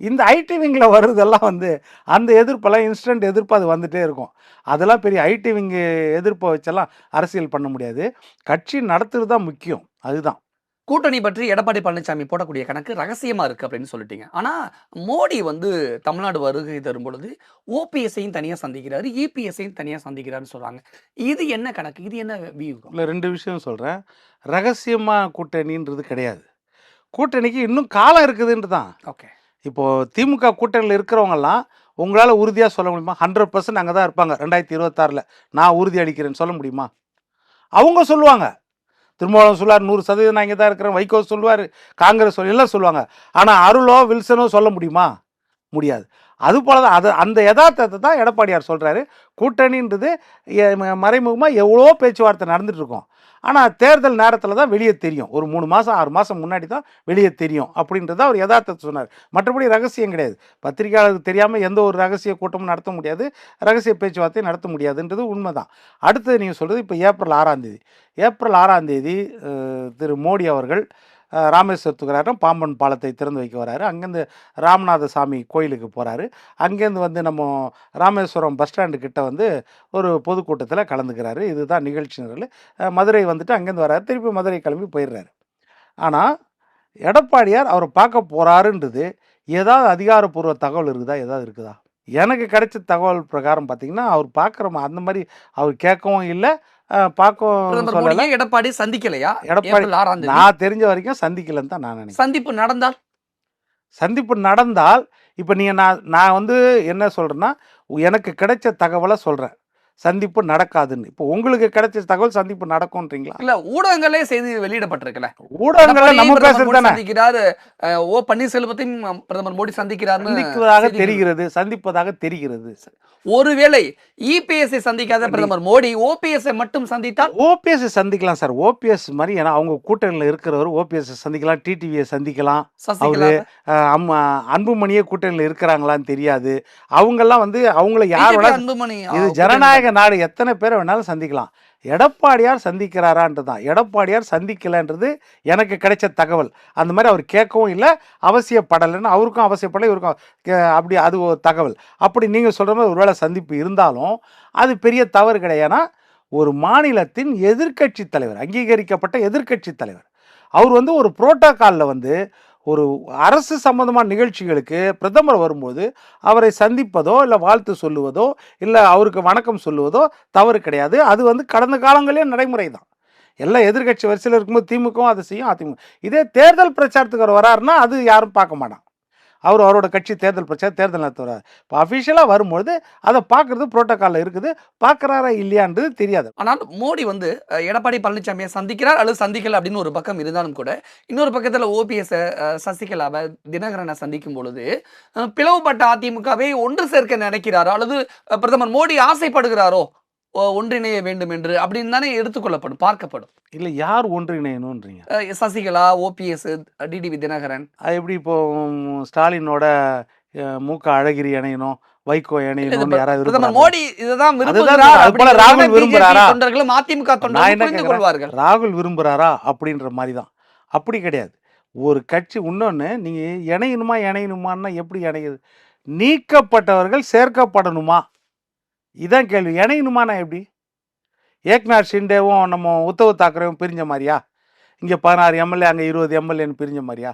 இந்த ஐடி விங்கில் வர்றதெல்லாம் வந்து அந்த எதிர்ப்பெல்லாம் இன்ஸ்டன்ட் எதிர்ப்பு அது வந்துகிட்டே இருக்கும். அதெல்லாம் பெரிய ஐடி விங்கு எதிர்ப்பை வச்செல்லாம் அரசியல் பண்ண முடியாது. கட்சி நடத்துறது தான் முக்கியம், அதுதான். கூட்டணி பற்றி எடப்பாடி பழனிசாமி போடக்கூடிய கணக்கு ரகசியமா இருக்கு அப்படின்னு சொல்லிட்டீங்க. ஆனா மோடி வந்து தமிழ்நாடு வருகை தரும் பொழுது ஓபிஎஸ்ஸையும் தனியா சந்திக்கிறாரு, இபிஎஸ்ஸையும் தனியா சந்திக்கிறாருன்னு சொல்றாங்க. இது என்ன கணக்கு? இது என்ன வியூகம்? இல்லை 2 விஷயம் சொல்கிறேன். ரகசியமாக கூட்டணின்றது கிடையாது. கூட்டணிக்கு இன்னும் காலம் இருக்குதுன்ட்டு தான். ஓகே. இப்போது திமுக கூட்டணியில் இருக்கிறவங்கெல்லாம் உங்களால் உறுதியாக சொல்ல முடியுமா? 100% அங்கே தான் இருப்பாங்க 2026 நான் உறுதி அளிக்கிறேன்னு சொல்ல முடியுமா? அவங்க சொல்லுவாங்க. திருமாவளவன் சொல்லுவார் 100% நான் இங்கே தான் இருக்கிறேன், வைகோ சொல்லுவார், காங்கிரஸ் எல்லாம் சொல்லுவாங்க. ஆனால் அருளோ வில்சனோ சொல்ல முடியுமா? முடியாது. அதுபோல தான் அந்த யதார்த்தத்தை தான் எடப்பாடியார் சொல்கிறாரு. கூட்டணின்றது மறைமுகமாக எவ்வளோ பேச்சுவார்த்தை நடந்துட்டு இருக்கும். ஆனால் தேர்தல் நேரத்தில் தான் வெளியே தெரியும். ஒரு 3 மாதம் 6 மாதம் முன்னாடி தான் வெளியே தெரியும் அப்படின்றத அவர் யதார்த்தத்தை சொன்னார். மற்றபடி ரகசியம் கிடையாது. பத்திரிகையாளருக்கு தெரியாமல் எந்த ஒரு ரகசிய கூட்டமும் நடத்த முடியாது, ரகசிய பேச்சுவார்த்தையும் நடத்த முடியாதுன்றது உண்மை தான். அடுத்தது நீங்கள் சொல்கிறது இப்போ ஏப்ரல் 6ஆம் தேதி திரு மோடி அவர்கள் ராமேஸ்வரத்துக்கு வராரு, பாம்பன் பாலத்தை திறந்து வைக்க வராரு. அங்கேருந்து ராமநாத சாமி கோயிலுக்கு போகிறாரு. அங்கேருந்து வந்து நம்ம ராமேஸ்வரம் பஸ் ஸ்டாண்டு கிட்ட வந்து ஒரு பொதுக்கூட்டத்தில் கலந்துக்கிறாரு. இதுதான் நிகழ்ச்சி நிரல். மதுரை வந்துட்டு அங்கேருந்து வராரு, திருப்பி மதுரை கிளம்பி போயிடுறாரு. ஆனால் எடப்பாடியார் அவரை பார்க்க போகிறாருன்றது ஏதாவது அதிகாரப்பூர்வ தகவல் இருக்குதா? எனக்கு கிடைச்ச தகவல் பிரகாரம் பார்த்தீங்கன்னா அவர் பார்க்குற அந்த மாதிரி அவர் கேட்கவும் இல்லை, பார்க்கவும் சொல்லலை. எடப்பாடி சந்திக்கலையா? எடப்பாடி நான் தெரிஞ்ச வரைக்கும் சந்திக்கலன்னு தான் நான் நினைக்கிறேன். சந்திப்பு நடந்தால் இப்போ நீங்கள் நான் வந்து என்ன சொல்கிறேன்னா, எனக்கு கிடைச்ச தகவலை சொல்கிறேன், சந்திப்பு நடக்காதுன்னு. இப்போ உங்களுக்கு கிடைச்ச தகவல் சந்திப்பு நடக்கும்ன்றீங்களா? இல்ல, ஊடகங்களே செய்தி வெளியிடப்பட்டிருக்கல. ஊடகங்கள நம்ம பேசுறது தானே. சந்திக்கிறாரு, ஓ பன்னீர்செல்வத்தையும் பிரதமர் மோடி சந்திப்பதாக தெரிகிறது. ஒருவேளை இபிஎஸ்ஐ சந்திக்காத பிரதமர் மோடி ஓபிஎஸ்ஐ மட்டும் சந்தித்தால்? ஓபிஎஸ் சந்திக்கலாம் சார். ஓபிஎஸ் மாதிரி, ஏன்னா அவங்க கூட்டணியில் இருக்கிறவர் ஓபிஎஸ் சந்திக்கலாம், டிடிவியை சந்திக்கலாம். அவரு அன்புமணியே கூட்டணியில் இருக்கிறாங்களான்னு தெரியாது. அவங்கெல்லாம் வந்து அவங்கள யார் வேணா, இது ஜனநாயக நாடு, எத்தனை பேரை வேணாலும் சந்திக்கலாம். எடப்பாடியார் சந்திக்கிறாரான்றது தான். எடப்பாடியார் சந்திக்கலைன்றது எனக்கு கிடைச்ச தகவல். அந்த மாதிரி அவர் கேட்கவும் இல்லை, அவசியப்படலைன்னு அவருக்கும் அவசியப்படலை, இவருக்கும் அப்படி அது ஒரு தகவல். அப்படி நீங்கள் சொல்கிற மாதிரி ஒருவேளை சந்திப்பு இருந்தாலும் அது பெரிய தவறு கிடையாதுன்னா, ஒரு மாநிலத்தின் எதிர்க்கட்சி தலைவர், அங்கீகரிக்கப்பட்ட எதிர்க்கட்சி தலைவர், அவர் வந்து ஒரு புரோட்டோகாலில் வந்து ஒரு அரசு சம்பந்தமான நிகழ்ச்சிகளுக்கு பிரதமர் வரும்போது அவரை சந்திப்பதோ இல்லை வாழ்த்து சொல்லுவதோ இல்லை அவருக்கு வணக்கம் சொல்லுவதோ தவறு கிடையாது. அது வந்து கடந்த காலங்களே நடைமுறை தான். எல்லாம் எதிர்கட்சி வரிசையில் இருக்கும்போது திமுகவும் அதை செய்யும், அதிமுக. இதே தேர்தல் பிரச்சாரத்துக்கு அவர் வராருன்னா அது யாரும் பார்க்க மாட்டான். அவரோட கட்சி தேர்தல் நடத்த வராது. இப்போ அஃபிஷியலாக வரும்போது அதை பார்க்குறது புரோட்டோகாலில் இருக்குது, பார்க்குறாரா இல்லையான்றது தெரியாது. ஆனால் மோடி வந்து எடப்பாடி பழனிசாமியை சந்திக்கிறார் அல்லது சந்திக்கல அப்படின்னு ஒரு பக்கம் இருந்தாலும் கூட, இன்னொரு பக்கத்தில் ஓபிஎஸ் சசிகலாவை தினகரனை சந்திக்கும் பொழுது பிளவுபட்ட அதிமுகவை ஒன்று சேர்க்க நினைக்கிறாரோ அல்லது பிரதமர் மோடி ஆசைப்படுகிறாரோ ஒன்றிணைய வேண்டும் என்று அப்படின்னு தானே எடுத்துக்கொள்ளப்படும், பார்க்கப்படும். இல்லை, யார் ஒன்றிணையணும்ன்றீங்க? Sasikala, OPS, TTV Dhinakaran. அது எப்படி இப்போ ஸ்டாலினோட மூக்க அழகிரி இணையணும், வைகோ இணையணும், யாராவது பிரதமர் மோடி இதுதான் ராகுல் விரும்புறாரா? தொண்டர்களும் அதிமுக தொண்டர்கள் ராகுல் விரும்புறாரா அப்படின்ற மாதிரி தான். அப்படி கிடையாது. ஒரு கட்சி இன்னொன்று நீங்கள் இணையணுமான்னா எப்படி இணையுது? நீக்கப்பட்டவர்கள் சேர்க்கப்படணுமா? இதான் கேள்வி. இணையணுமானா எப்படி? ஏக்நாத் ஷிண்டேவும் நம்ம உத்தவ் தாக்கரேவும் பிரிஞ்ச மாதிரியா? இங்கே 16 எம்எல்ஏ அங்கே 20 எம்எல்ஏன்னு பிரிஞ்ச மாதிரியா?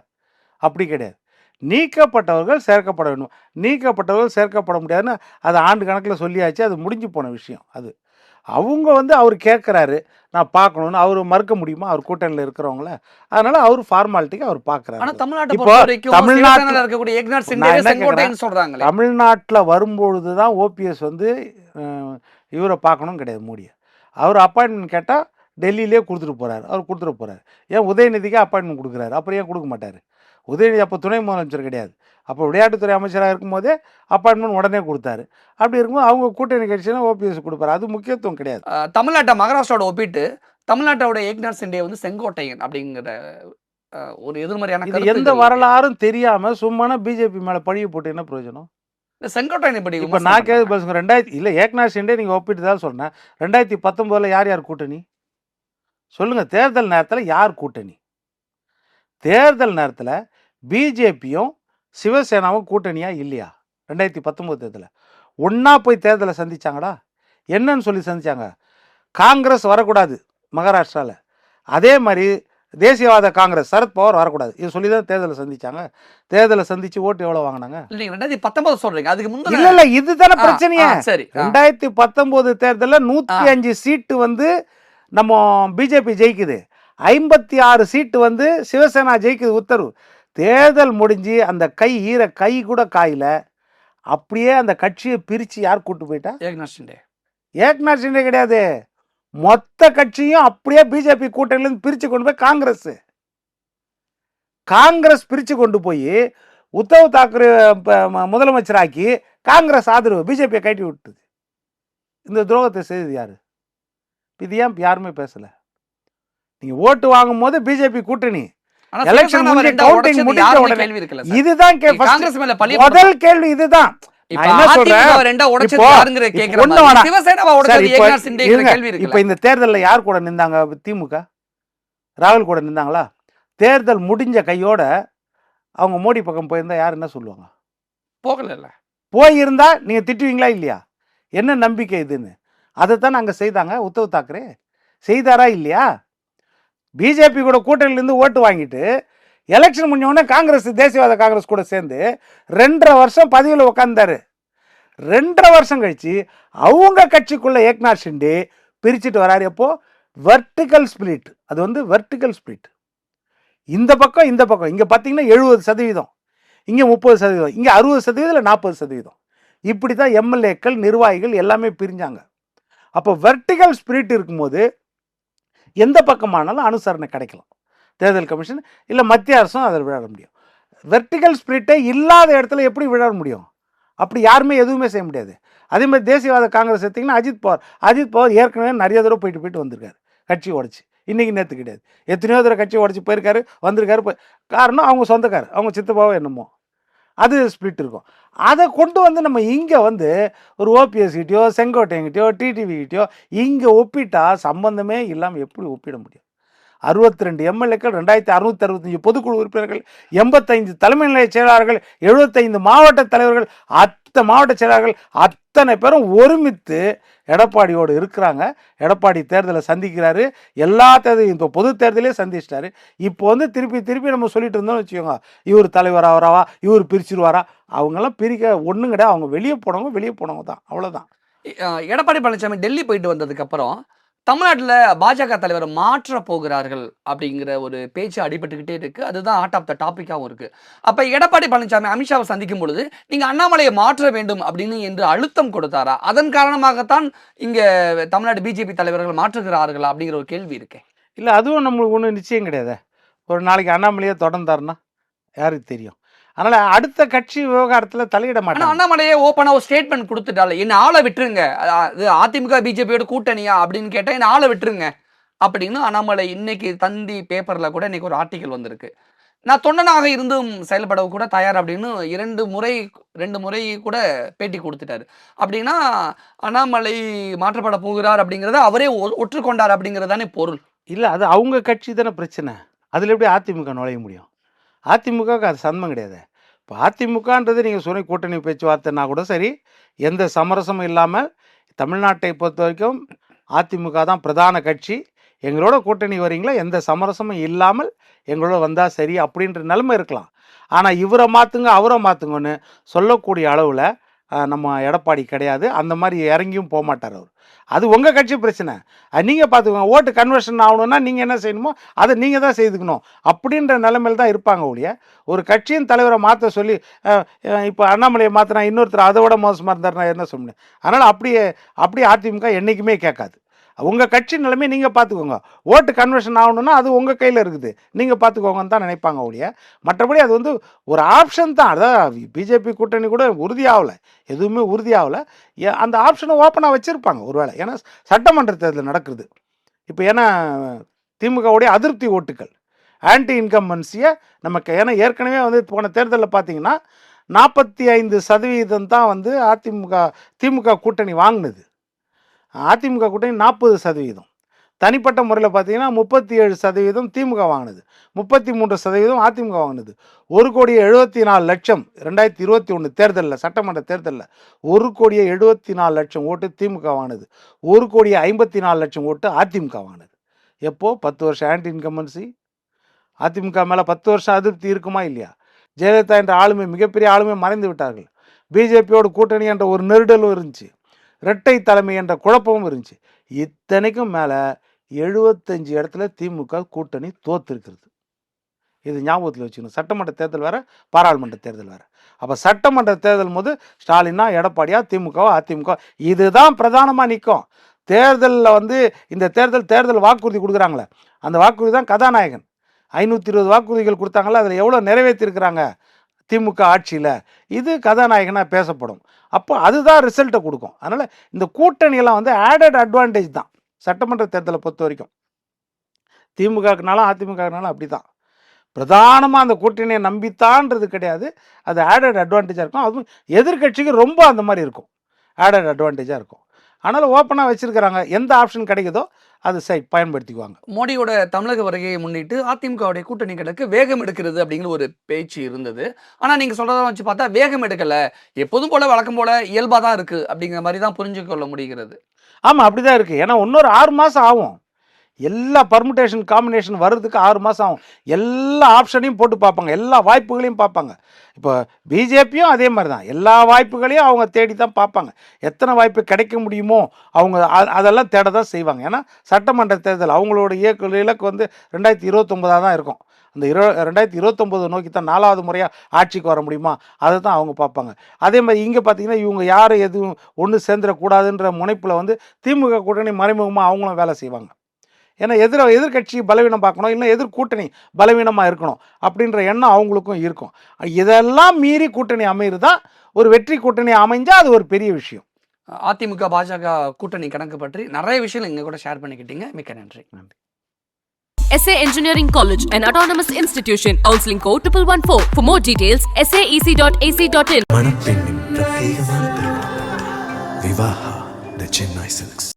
அப்படி கிடையாது. நீக்கப்பட்டவர்கள் சேர்க்கப்பட வேண்டும். நீக்கப்பட்டவர்கள் சேர்க்கப்பட முடியாதுன்னு அது ஆண்டு கணக்கில் சொல்லியாச்சு, அது முடிஞ்சு போன விஷயம். அது அவங்க வந்து அவர் கேட்குறாரு, நான் பார்க்கணுன்னு அவர் மறுக்க முடியுமா? அவர் கூட்டணியில் இருக்கிறவங்கள. அதனால அவர் ஃபார்மாலிட்டிக்கு அவர் பார்க்குறாரு. தமிழ்நாட்டில் வரும்பொழுது தான் ஓபிஎஸ் வந்து இவரை பார்க்கணும் கிடையாது, மோடியை. அவர் அப்பாயின்மெண்ட் கேட்டால் டெல்லியிலே கொடுத்துட்டு போகிறாரு, அவர் கொடுத்துட்டு போகிறாரு. ஏன் உதயநிதிக்கு அப்பாயின்மெண்ட் கொடுக்குறாரு? அப்புறம் ஏன் கொடுக்க மாட்டார்? உதயநிதி அப்போ துணை முதலமைச்சர் கிடையாது, அப்போ விளையாட்டுத்துறை அமைச்சராக இருக்கும்போதே அப்பாயின்மெண்ட் உடனே கொடுத்தாரு. அப்படி இருக்கும்போது அவங்க கூட்டணி கட்சினா ஓபிஎஸ் கொடுப்பாரு, அது முக்கியத்துவம் கிடையாது. தமிழ்நாட்டை மகாராஷ்டிராவோட ஒப்பிட்டு தமிழ்நாட்டோட ஏக்நாத் ஷிண்டே வந்து செங்கோட்டையன் அப்படிங்கிற ஒரு எதிர்மறையான, இது எந்த வரலாறும் தெரியாமல் சும்மா பிஜேபி மேலே பழிய போட்டு என்ன பிரயோஜனம்? செங்கோட்டையன் இப்படி இப்போ நான் கேள்வி பேசுங்க, 2000 இல்லை ஏக்நாத் ஷிண்டே நீங்கள் ஒப்பிட்டு தான் சொன்னேன். 2019 யார் கூட்டணி சொல்லுங்கள்? தேர்தல் நேரத்தில் யார் கூட்டணி? தேர்தல் நேரத்தில் பிஜேபியும் சிவசேனாவும் கூட்டணியா இல்லையா? 2019 தேர்தலில் ஒன்றா போய் தேர்தலை சந்திச்சாங்கடா. என்னன்னு சொல்லி சந்திச்சாங்க? காங்கிரஸ் வரக்கூடாது மகாராஷ்டிராவில். அதே மாதிரி தேசியவாத காங்கிரஸ் சரத்பவார் வரக்கூடாது இது சொல்லி தான் தேர்தலை சந்திச்சாங்க. தேர்தலை சந்திச்சு ஓட்டு எவ்வளோ வாங்கினாங்க? நீங்க 2019 சொல்றீங்க, அதுக்கு முன்னாடி இல்ல இல்ல இதுதானே பிரச்சனையே. சரி 2019 தேர்தலில் 105 சீட்டு வந்து நம்ம பிஜேபி ஜெயிக்குது, 56 சீட்டு வந்து சிவசேனா ஜெயிக்குது உத்தரவு. தேர்தல் முடிஞ்சு அந்த கை கூட காயில அப்படியே அந்த கட்சியை பிரித்து யார் கூட்டு போயிட்டா? ஏக்நாத் ஷிண்டே. ஏக்நாத் ஷிண்டே கிடையாது, மொத்த கட்சியும் அப்படியே பிஜேபி கூட்டணியிலிருந்து பிரித்து கொண்டு போய் காங்கிரஸ் பிரித்து கொண்டு போய் உத்தவ் தாக்கரே முதலமைச்சராக்கி காங்கிரஸ் ஆதரவு பிஜேபியை கட்டி விட்டுது. இந்த துரோகத்தை செய்தது யாரு? இது ஏன் யாருமே பேசல? நீங்க ஓட்டு வாங்கும் போது பிஜேபி கூட்டணி, எலெக்ஷன் கவுண்டிங் முடிஞ்ச உடனே இதுதான் முதல் கேள்வி. இதுதான் இப்ப இந்த தேர்தல்ல யார் கூட நின்றாங்க? திமுக ராகுல் கூட நின்றாங்களா? தேர்தல் முடிஞ்ச கையோட அவங்க மோடி பக்கம் போயிருந்தா யார் என்ன சொல்லுவாங்க? போகல. போயிருந்தா நீங்க திட்டுவீங்களா இல்லையா? என்ன நம்பிக்கை இதுன்னு அதைத்தான் அங்க செய்தாங்க. உத்தவ் தாக்கரே செய்தாரா இல்லையா? பிஜேபி கூட கூட்டணியிலிருந்து ஓட்டு வாங்கிட்டு எலெக்ஷன் முடிஞ்ச உடனே காங்கிரஸ், தேசியவாத காங்கிரஸ் கூட சேர்ந்து 2.5 வருஷம் பதவியில் உட்கார்ந்தாரு. 2.5 வருஷம் கழிச்சு அவங்க கட்சிக்குள்ள ஏக்நாத் ஷிண்டே பிரிச்சுட்டு வராரு. எப்போ? Vertical split. அது வந்து வெர்டிக்கல் ஸ்பிளிட். இந்த பக்கம் இங்க பார்த்தீங்கன்னா 70%, இங்க 30%, இங்க 60%, இல்லை 40%. இப்படி தான் எம்எல்ஏக்கள் நிர்வாகிகள் எல்லாமே பிரிஞ்சாங்க. அப்போ வெர்டிக்கல் ஸ்பிரிட் இருக்கும்போது எந்த பக்கமானாலும் அனுசரணை கிடைக்கலாம். தேர்தல் கமிஷன் இல்லை மத்திய அரசும் அதில் விளையாட முடியும். வெர்டிக்கல் ஸ்பிரிட்டே இல்லாத இடத்துல எப்படி விளையாட முடியும்? அப்படி யாருமே எதுவுமே செய்ய முடியாது. அதே மாதிரி தேசியவாத காங்கிரஸ் எடுத்திங்கன்னா அஜித் பவார் ஏற்கனவே நிறைய தடவை போயிட்டு வந்திருக்காரு கட்சி உடச்சி. இன்றைக்கி நேற்று கிடையாது, எத்தனையோ தடவை கட்சி உடச்சி போயிருக்காரு, வந்திருக்காரு. காரணம் அவங்க சொந்தக்கார், அவங்க சித்தப்பாவோ என்னமோ, அது ஸ்பிளிட் இருக்கும். அதை கொண்டு வந்து நம்ம இங்கே வந்து ஒரு ஓபிஎஸ் கிட்டயோ செங்கோட்டையங்கிட்டயோ டிடிவி கிட்டயோ இங்கே ஒப்பிட்டா சம்பந்தமே இல்லாமல் எப்படி ஒப்பிட முடியும்? 62 எம்எல்ஏக்கள், 2665 பொதுக்குழு உறுப்பினர்கள், 85 தலைமை நிலைய செயலாளர்கள், 75 மாவட்ட தலைவர்கள், மாவட்ட செயலாளர்கள் அத்தனை பேரும் ஒருமித்து எடப்பாடியோடு இருக்கிறாங்க. எடப்பாடி தேர்தலை சந்திக்கிறாரு, எல்லா தேர்தலையும் இப்போ பொது தேர்தலே சந்திச்சிட்டாரு. இப்போ வந்து திருப்பி நம்ம சொல்லிட்டு இருந்தோம்னு வச்சுக்கோங்க, இவர் தலைவர் ஆவராவா, இவர் பிரிச்சிருவாரா? அவங்கெல்லாம் பிரிக்க ஒன்றும் கிடையாது. அவங்க வெளியே போனவங்க தான், அவ்வளோதான். எடப்பாடி பழனிசாமி டெல்லி போயிட்டு வந்ததுக்கு அப்புறம் தமிழ்நாட்டில் பாஜக தலைவர் மாற்ற போகிறார்கள் அப்படிங்கிற ஒரு பேச்சு அடிபட்டுக்கிட்டே இருக்கு. அதுதான் ஹார்ட் ஆஃப் த டாபிக்காகவும் இருக்கு. அப்ப எடப்பாடி பழனிசாமி அமித்ஷாவை சந்திக்கும் பொழுது நீங்க அண்ணாமலையை மாற்ற வேண்டும் அப்படின்னு என்று அழுத்தம் கொடுத்தாரா? அதன் காரணமாகத்தான் இங்க தமிழ்நாடு பிஜேபி தலைவர்கள் மாற்றுகிறார்களா அப்படிங்கிற ஒரு கேள்வி இருக்கு. இல்லை, அதுவும் நம்மளுக்கு ஒன்றும் நிச்சயம் கிடையாது. ஒரு நாளைக்கு அண்ணாமலையை தொடர்ந்தாருன்னா யாருக்கு தெரியும்? அதனால அடுத்த கட்சி விவகாரத்தில் தலையிட மாட்டாங்க. அண்ணாமலையே ஓப்பனா ஒரு ஸ்டேட்மெண்ட் கொடுத்துட்டால, என்ன ஆளை விட்டுருங்க, அது அதிமுக பிஜேபியோட கூட்டணியா அப்படின்னு கேட்டா என்ன ஆளை விட்டுருங்க அப்படின்னு அண்ணாமலை இன்னைக்கு தந்தி பேப்பர்ல கூட இன்னைக்கு ஒரு ஆர்டிகல் வந்திருக்கு. நான் தொண்டனாக இருந்தும் செயல்பட கூட தயார் அப்படின்னு 2 முறை கூட பேட்டி கொடுத்துட்டாரு. அப்படின்னா அண்ணாமலை மாற்றப்பட போகிறார் அப்படிங்கிறத அவரே ஒற்றுக்கொண்டார் அப்படிங்கிறதானே பொருள். இல்லை, அது அவங்க கட்சி தானே பிரச்சனை. அதில் எப்படி அதிமுக நுழைய முடியும்? அதிமுகவுக்கு அது சன்மம் கிடையாது. இப்போ அதிமுகன்றது நீங்கள் சொன்ன கூட்டணி பேச்சுவார்த்தைன்னா கூட சரி, எந்த சமரசமும் இல்லாமல் தமிழ்நாட்டை பொறுத்த வரைக்கும் அதிமுக தான் பிரதான கட்சி. எங்களோட கூட்டணி வரீங்களா, எந்த சமரசமும் இல்லாமல் எங்களோட வந்தால் சரி அப்படின்ற நிலைமை இருக்கலாம். ஆனால் இவரை மாற்றுங்க அவரை மாற்றுங்கன்னு சொல்லக்கூடிய அளவில் நம்ம எடப்பாடி கிடையாது. அந்த மாதிரி இறங்கியும் போக மாட்டார் அவர். அது உங்கள் கட்சி பிரச்சனை, அது நீங்கள் பார்த்துக்கோங்க. ஓட்டு கன்வர்ஷன் ஆகணும்னா நீங்கள் என்ன செய்யணுமோ அதை நீங்கள் தான் செய்துக்கணும் அப்படின்ற நிலைமையில் தான் இருப்பாங்க ஒழிய ஒரு கட்சியின் தலைவரை மாற்ற சொல்லி இப்போ அண்ணாமலையை மாற்றினா இன்னொருத்தர் அதை விட மோசமாக இருந்தாருன்னா என்ன சொல்ல முடியும்? அதனால் அப்படியே அதிமுக என்றைக்குமே கேட்காது. உங்கள் கட்சி நிலைமை நீங்கள் பார்த்துக்கோங்க. ஓட்டு கன்வர்ஷன் ஆகணும்னா அது உங்கள் கையில் இருக்குது, நீங்கள் பார்த்துக்கோங்கன்னு தான் நினைப்பாங்க ஒழிய மற்றபடி அது வந்து ஒரு ஆப்ஷன் தான். அதான் பிஜேபி கூட்டணி கூட உறுதியாகலை, எதுவுமே உறுதியாகலை. அந்த ஆப்ஷனை ஓப்பனாக வச்சுருப்பாங்க ஒருவேளை. ஏன்னா சட்டமன்ற தேர்தல் நடக்குது இப்போ. ஏன்னா திமுகவுடைய அதிருப்தி ஓட்டுகள், ஆன்டி இன்கம்பன்சியை நமக்கு, ஏன்னா ஏற்கனவே வந்து போன தேர்தலில் பார்த்தீங்கன்னா 45% தான் வந்து திமுக கூட்டணி வாங்கினது. அதிமுக கூட்டணி 40%. தனிப்பட்ட முறையில் பார்த்தீங்கன்னா 37% திமுக வாங்கினது, 33% அதிமுக வாங்கினது. 1,74,00,000 2021 தேர்தலில், சட்டமன்ற தேர்தலில் 1,74,00,000 ஓட்டு திமுக வாங்கினது, 1,54,00,000 ஓட்டு அதிமுக வாங்கினது. எப்போ? 10 வருஷம் ஆன்டி இன்கம்பன்சி, அதிமுக மேலே 10 வருஷம் அதிருப்தி இருக்குமா இல்லையா? ஜெயலலிதா என்ற ஆளுமை, மிகப்பெரிய ஆளுமை மறைந்து விட்டார்கள். பிஜேபியோட கூட்டணி என்ற ஒரு நெருடலும் இருந்துச்சு, இரட்டை தலைமை என்ற குழப்பமும் இருந்துச்சு. இத்தனைக்கும் மேலே 75 இடத்துல திமுக கூட்டணி தோத்துருக்கிறது. இது ஞாபகத்தில் வச்சுக்கணும். சட்டமன்ற தேர்தல் வேறு, பாராளுமன்ற தேர்தல் வேறு. அப்போ சட்டமன்ற தேர்தல் போது ஸ்டாலினா, எடப்பாடியா, திமுகவா, அதிமுக, இதுதான் பிரதானமாக நிற்கும். தேர்தலில் இந்த தேர்தல் வாக்குறுதி கொடுக்குறாங்களே, அந்த வாக்குறுதி தான் கதாநாயகன். 520 வாக்குறுதிகள் கொடுத்தாங்களே, அதில் எவ்வளோ நிறைவேற்றிருக்கிறாங்க திமுக ஆட்சியில், இது கதாநாயகனாக பேசப்படும். அப்போ அதுதான் ரிசல்ட்டை கொடுக்கும். அதனால் இந்த கூட்டணியெல்லாம் ஆடட் அட்வான்டேஜ் தான் சட்டமன்ற தேர்தலை பொறுத்த வரைக்கும். திமுகக்குனாலும் அதிமுகனாலும் அப்படி தான். பிரதானமாக அந்த கூட்டணியை நம்பித்தான்றது கிடையாது, அது ஆடட் அட்வான்டேஜாக இருக்கும். அதுவும் எதிர்கட்சிக்கு ரொம்ப அந்த மாதிரி இருக்கும், ஆடட் அட்வான்டேஜாக இருக்கும். அதனால் ஓப்பனாக வச்சுருக்கிறாங்க, எந்த ஆப்ஷன் கிடைக்குதோ அது பயன்படுத்திக்குவாங்க. மோடியோட தமிழக வருகையை முன்னிட்டு அதிமுகவுடைய கூட்டணிகளுக்கு வேகம் எடுக்கிறது அப்படிங்கிற ஒரு பேச்சு இருந்தது. ஆனால் நீங்கள் சொல்கிறத வச்சு பார்த்தா வேகம் எடுக்கலை, எப்போதும் போல வழக்கம் போல இயல்பாக தான் இருக்குது அப்படிங்கிற மாதிரி தான் புரிஞ்சுக்கொள்ள முடிகிறது. ஆமாம், அப்படி தான் இருக்குது. ஏன்னா இன்னொரு 6 மாதம் ஆகும். எல்லா பர்முடேஷன் காம்பினேஷன் வர்றதுக்கு 6 மாதம் ஆகும். எல்லா ஆப்ஷனையும் போட்டு பார்ப்பாங்க, எல்லா வாய்ப்புகளையும் பார்ப்பாங்க. இப்போ பிஜேபியும் அதே மாதிரி தான், எல்லா வாய்ப்புகளையும் அவங்க தேடி தான் பார்ப்பாங்க. எத்தனை வாய்ப்பு கிடைக்க முடியுமோ அவங்க அதெல்லாம் தேட தான் செய்வாங்க. ஏன்னா சட்டமன்ற தேர்தல் அவங்களோட இலக்கு 2029 தான் இருக்கும். அந்த 2029 நோக்கி தான் 4வது முறையாக ஆட்சிக்கு வர முடியுமா, அதை தான் அவங்க பார்ப்பாங்க. அதே மாதிரி இங்கே பார்த்தீங்கன்னா இவங்க யாரும் எதுவும் ஒன்று சேர்ந்துடக்கூடாதுன்ற முனைப்பில் திமுக கூட்டணி மறைமுகமாக அவங்களும் வேலை செய்வாங்க. ஏன்னா எதிர்கட்சி பலவீனம் பார்க்கணும், இல்லை எதிர்கூட்டணி பலவீனமாக இருக்கணும் அப்படின்ற எண்ணம் அவங்களுக்கும் இருக்கும். இதெல்லாம் மீறி கூட்டணி அமைகிறது தான் ஒரு வெற்றி கூட்டணி அமைஞ்சால் அது ஒரு பெரிய விஷயம். அதிமுக பாஜக கூட்டணி கணக்கு பற்றி நிறைய விஷயங்கள் இங்கே கூட ஷேர் பண்ணிக்கிட்டீங்க. மிக்க நன்றி. நன்றி. SA Engineering College, an autonomous institution. Counseling code 1114. For more details, saec.ac.in. மணப்பெண்ணின் பிரத்யேகமான திருமணம் விவாஹா தி சென்னை சில்க்ஸ்.